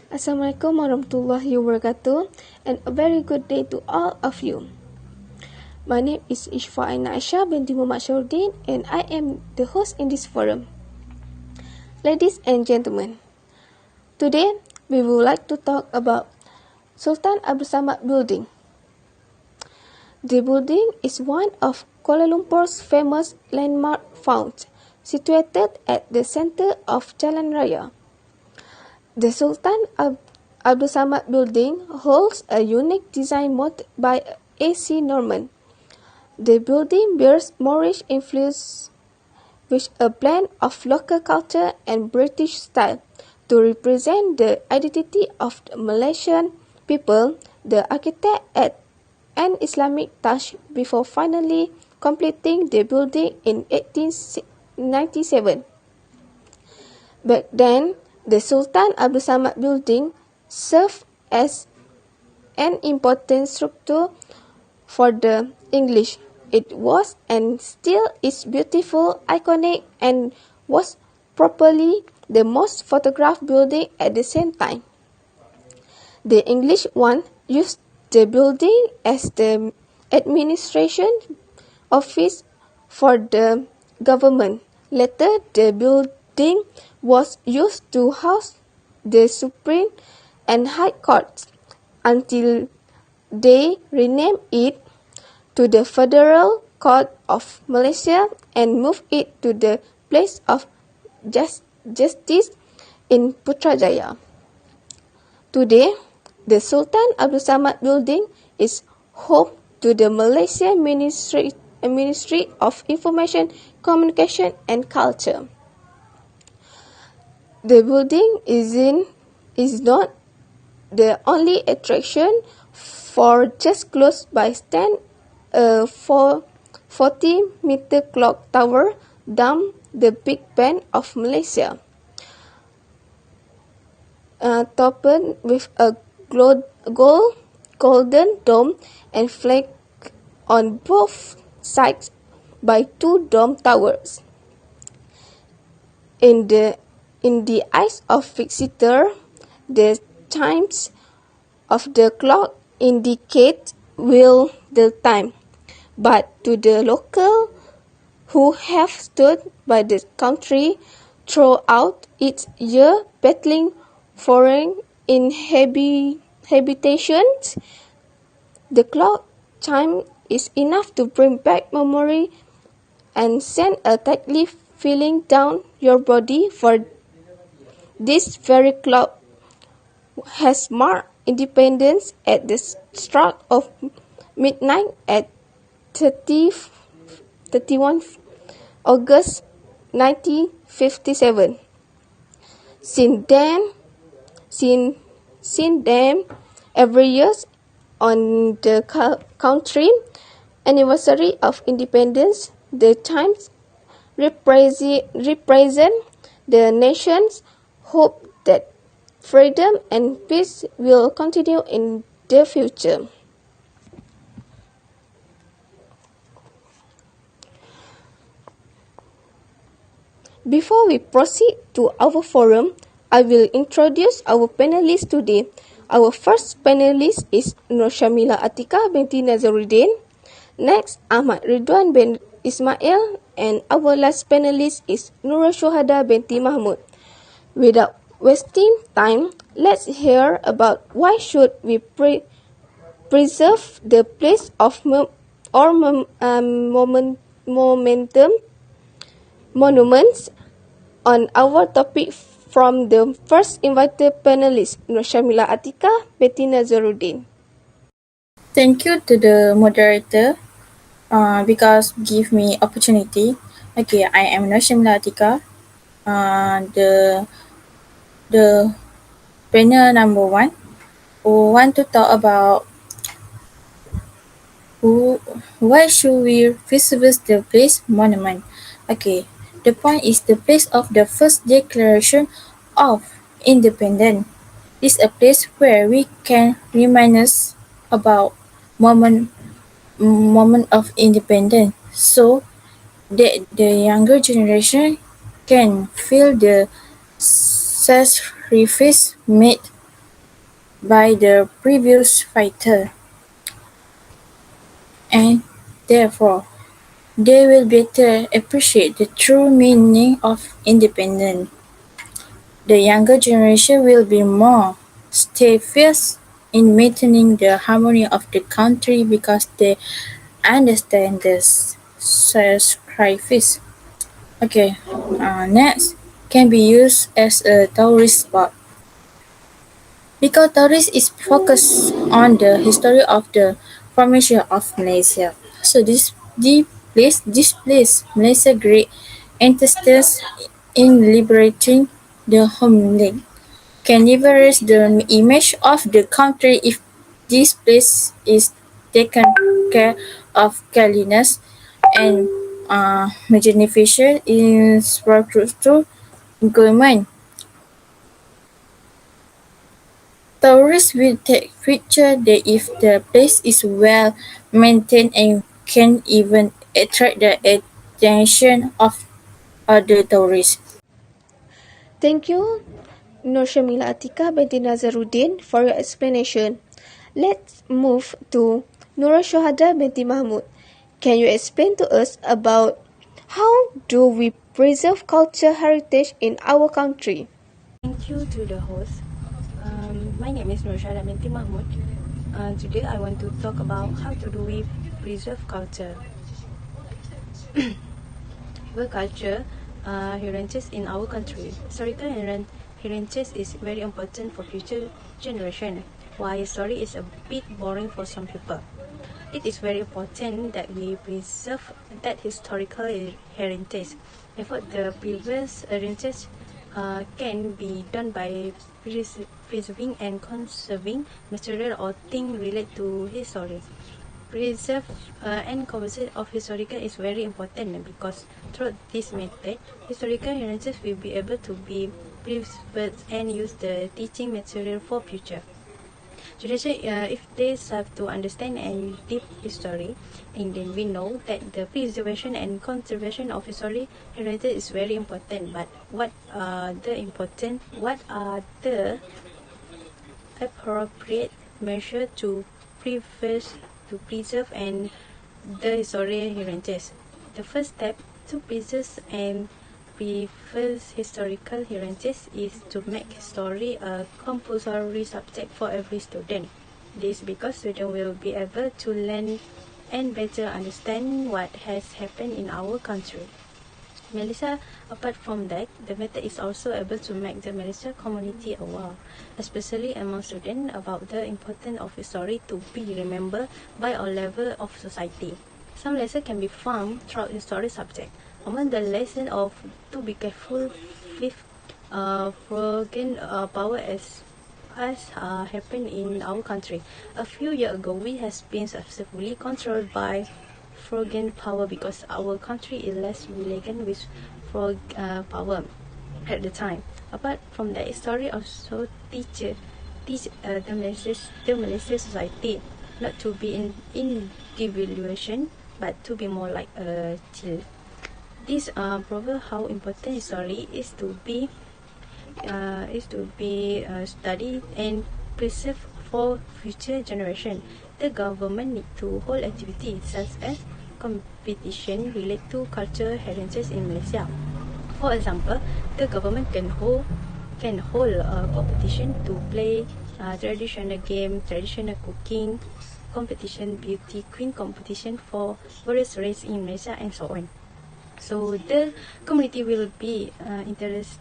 Assalamualaikum warahmatullahi wabarakatuh, and a very good day to all of you. My name is Ishfa Aina Aisha binti Muhammad Syarudin, and I am the host in this forum. Ladies and gentlemen, today we would like to talk about Sultan Abdul Samad Building. The building is one of Kuala Lumpur's famous landmark founds, situated at the center of Jalan Raya. The Sultan Abdul Samad Building holds a unique design modeled by A.C. Norman. The building bears Moorish influence with a blend of local culture and British style. To represent the identity of the Malaysian people, the architect added an Islamic touch before finally completing the building in 1897. Back then, the Sultan Abdul Samad Building served as an important structure for the English. It was and still is beautiful, iconic, and was probably the most photographed building at the same time. The English one used the building as the administration office for the government. Later, the building was used to house the Supreme and High Courts until they renamed it to the Federal Court of Malaysia and moved it to the place of justice in Putrajaya. Today, the Sultan Abdul Samad Building is home to the Malaysian Ministry of Information, Communication and Culture. The building is not the only attraction, for just close by stand a 40-meter clock tower dubbed the Big Ben of Malaysia, topped with a golden dome and flanked on both sides by two dome towers. In the eyes of visitors, the chimes of the clock indicate the time, but to the local who have stood by the country throughout its year battling foreign habitations, the clock chime is enough to bring back memory and send a tightly feeling down your body, for this very clock has marked independence at the stroke of midnight at 31 August 1957. Since then, every year on the country anniversary of independence, the chimes represent the nation's hope that freedom and peace will continue in the future. Before we proceed to our forum, I will introduce our panelists today. Our first panelist is Nur Syamila Atika binti Nazaruddin. Next, Ahmad Ridwan bin Ismail, and our last panelist is Nurul Syuhada binti Mahmud. Without wasting time, let's hear about why should we preserve the place of monuments. On our topic from the first invited panelist, Nur Syamila Atika binti Nazaruddin. Thank you to the moderator because give me opportunity. Okay, I am Nur Syamila Atika. The panel number 1 who want to talk about why should we preserve the place monument. Okay, the point is the place of the first declaration of independence is a place where we can remind us about moment of independence, so that the younger generation can feel the sacrifice made by the previous fighter, and therefore they will better appreciate the true meaning of independence. The younger generation will be more steadfast in maintaining the harmony of the country because they understand the sacrifice. Okay, next can be used as a tourist spot. Because tourist is focused on the history of the formation of Malaysia. So this place Malaysia great interest in liberating the homeland. Can leverage the image of the country if this place is taken care of cleanliness and magnification infrastructure government. Tourists will take pictures there if the place is well maintained and can even attract the attention of other tourists. Thank you, Nur Shamila Atika binti Nazaruddin, for your explanation. Let's move to Nura Shohada binti Mahmud. Can you explain to us about how do we preserve culture heritage in our country? Thank you to the host. My name is Nurshada binti Mahmud. Today I want to talk about how to do we preserve culture. Well, culture heritage in our country. Historical heritage is very important for future generation. While history is a bit boring for some people, it is very important that we preserve that historical heritage. Therefore, the previous heritage can be done by preserving and conserving material or things related to history. Preserve and conservation of historical is very important because through this method, historical heritage will be able to be preserved and use the teaching material for future generation. If they have to understand and deep history, and then we know that the preservation and conservation of history heritage is very important. But what are the appropriate measure to preserve and the historical heritage? The first step to preserve and preserve historical heritage is to make history a compulsory subject for every student. This because students will be able to learn and better understand what has happened in our country. Malaysia, apart from that, the method is also able to make the Malaysia community aware, especially among students, about the importance of history to be remembered by all levels of society. Some lessons can be found throughout history subject. Among the lesson of to be careful with foreign power as happened in our country. A few years ago, we has been successfully controlled by foreign power because our country is less reliant with foreign power at the time. Apart from that, history also teach the Malaysia society not to be in individuation but to be more like a child. This proves how important history is to be studied and preserved for future generation. The government need to hold activities such as competition related to cultural heritage in Malaysia. For example, the government can hold a competition to play traditional game, traditional cooking competition, beauty queen competition for various races in Malaysia, and so on. So the community will be interested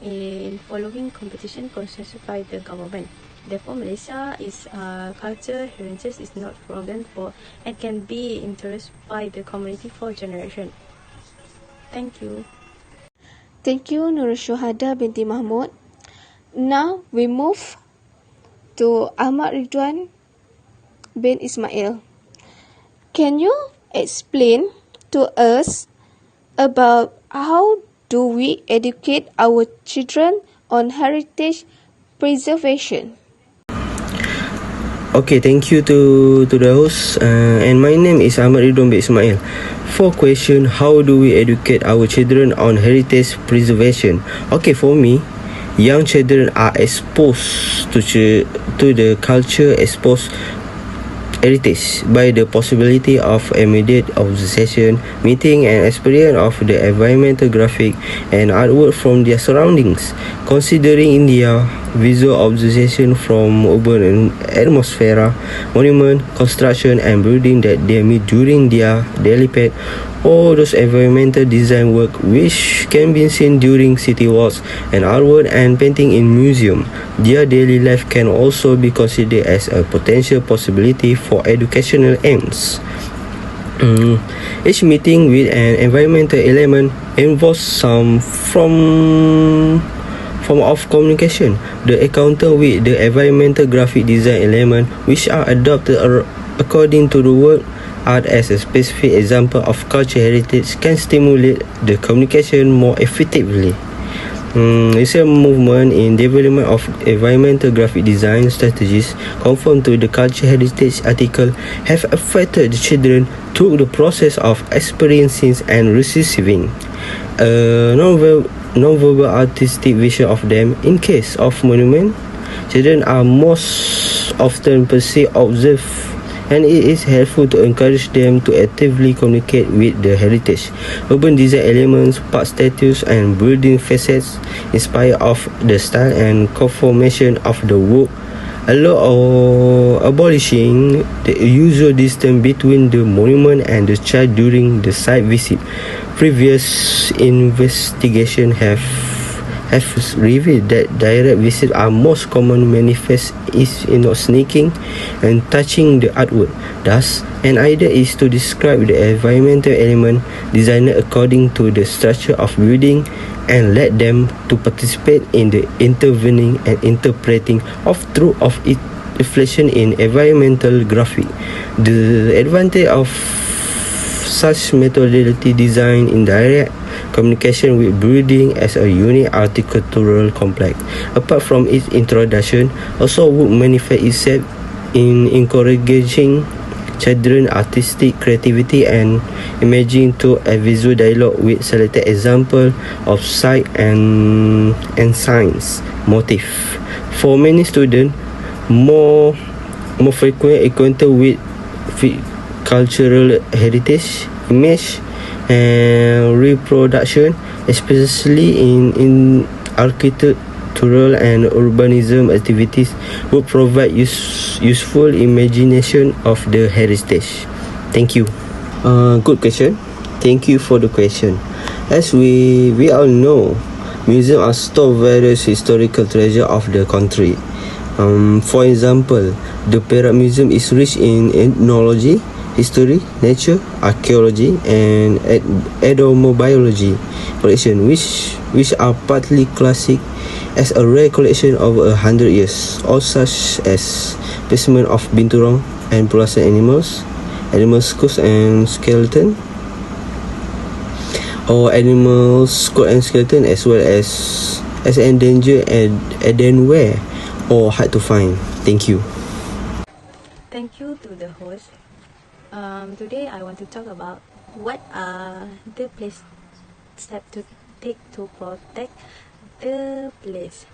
in following competition consensus by the government. Therefore, Malaysia is culture heritage is not forgotten for and can be interested by the community for generation. Thank you. Thank you, Nur Shohada binti Mahmud. Now we move to Ahmad Ridwan bin Ismail. Can you explain to us about how do we educate our children on heritage preservation? Okay, thank you to the host. And my name is Ahmad Ridwan bin Ismail. For question, how do we educate our children on heritage preservation? Okay, for me, young children are exposed to the culture, exposed heritage by the possibility of immediate observation, meeting and experience of the environmental graphic and artwork from their surroundings. Considering India visual observation from urban atmosphere, monument, construction and building that they meet during their daily path, all those environmental design work which can be seen during city walks and artwork and painting in museum. Their daily life can also be considered as a potential possibility for educational ends. Each meeting with an environmental element involves some form of communication. The encounter with the environmental graphic design element which are adopted according to the work art as a specific example of cultural heritage can stimulate the communication more effectively. Recent movement in development of environmental graphic design strategies conform to the cultural heritage article have affected the children through the process of experiencing and receiving a non-verbal artistic vision of them. In case of monument, children are most often perceived, observe, and it is helpful to encourage them to actively communicate with the heritage. Urban design elements, park statues and building facades inspired of the style and conformation of the work allow abolishing the usual distance between the monument and the child during the site visit. Previous investigation have revealed that direct visits are most common manifest is in sneaking and touching the artwork. Thus, an idea is to describe the environmental element designed according to the structure of building and let them to participate in the intervening and interpreting of truth of its reflection in environmental graphic. The advantage of such methodology design in direct communication with building as a unique architectural complex. Apart from its introduction, also would manifest itself in encouraging children artistic creativity and imaging to a visual dialogue with selected example of sight and science motif. For many students, more frequent encounter with cultural heritage, image and reproduction, especially in architectural and urbanism activities, would provide useful imagination of the heritage. Thank you. Good question. Thank you for the question. As we all know, museums are store various historical treasure of the country. For example, the Perak Museum is rich in ethnology, history, nature, archaeology, and ethnobiology collection, which are partly classic as a rare collection over 100 years, all such as specimen of binturong and pulasan animals, animal skulls and skeleton, or animal skull and skeleton, as well as endangered and edenware or hard to find. Thank you. Thank you to the host. Today I want to talk about what are the place step to take to protect the place.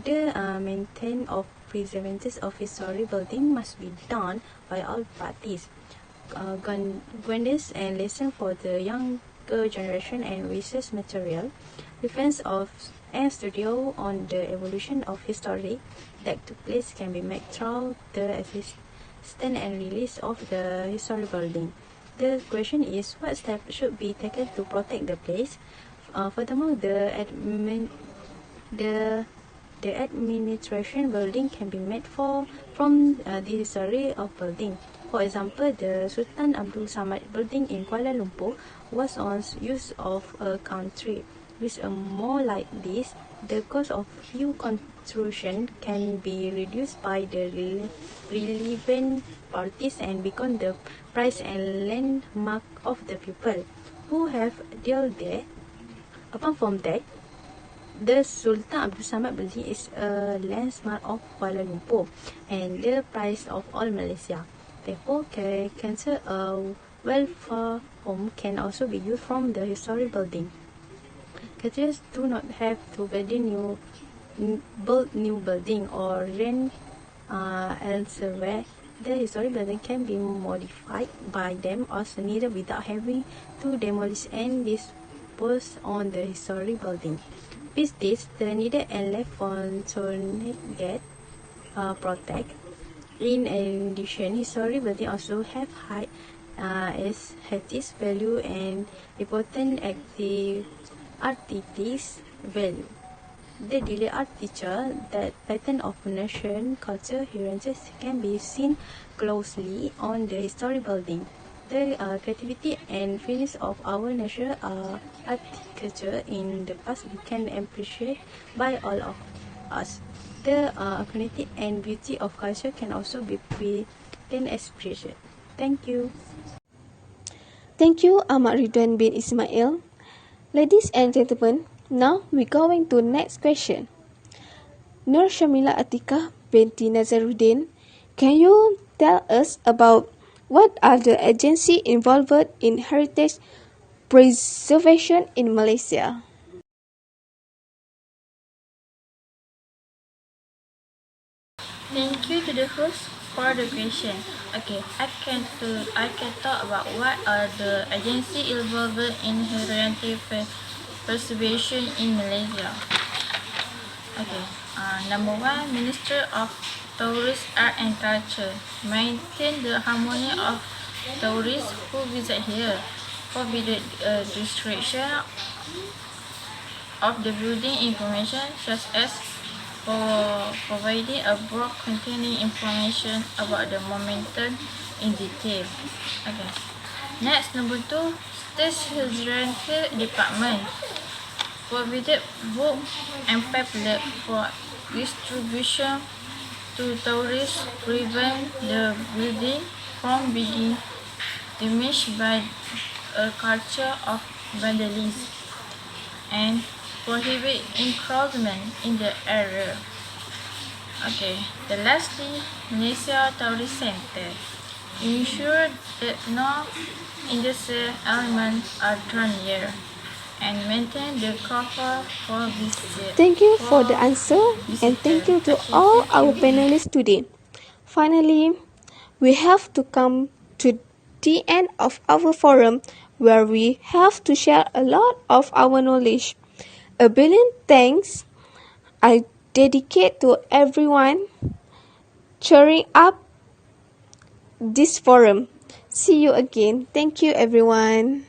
The maintain of preservation of historic building must be done by all parties. Guidance and lesson for the younger generation and research material, reference of and studio on the evolution of history that took place can be made through the existence and release of the historic building. The question is, what steps should be taken to protect the place? Furthermore, the administration building can be made from the history of building. For example, the Sultan Abdul Samad building in Kuala Lumpur was on use of a country. With a more like this, the cost of few construction can be reduced by the relevant parties and become the price and landmark of the people who have dealt there. Apart from that, the Sultan Abdul Samad building is a landmark of Kuala Lumpur and the price of all Malaysia. Therefore, cancer a welfare home can also be used from the historic building. Cultures do not have to build new building or rent elsewhere. The historic building can be modified by them also needed without having to demolish and dispose on the historic building. With this, the needed and left foundation get protect. In addition, historic buildings also have high aesthetic value and important artistic value. The daily art teacher that pattern of nation culture heritage can be seen closely on the historic building. The creativity and finish of our national architecture in the past we can appreciate by all of us. The quality and beauty of culture can also be appreciated. Thank you. Thank you, Ahmad Ridwan bin Ismail. Ladies and gentlemen, now we're going to next question. Nur Shamila Atika binti Nazaruddin, can you tell us about what are the agencies involved in heritage preservation in Malaysia? Thank you to the host for the question. Okay, I can talk about what are the agencies involved in heritage preservation in Malaysia. Okay, number one, Minister of Tourism, Art and Culture maintain the harmony of tourists who visit here, forbid destruction of the building information such as for providing a book containing information about the momentum in detail. Okay. Next, number two, State Historical Department provided book and pamphlet for distribution to tourists, prevent the building from being damaged by a culture of vandalism, and prohibit encroachment in the area. Okay, the lastly, Malaysia Tourist Center ensure that no industrial elements are drawn here and maintain the cover for visitors. Thank you for the answer and thank you to all our panelists today. Finally, we have to come to the end of our forum where we have to share a lot of our knowledge. A billion thanks I dedicate to everyone cheering up this forum. See you again. Thank you, everyone.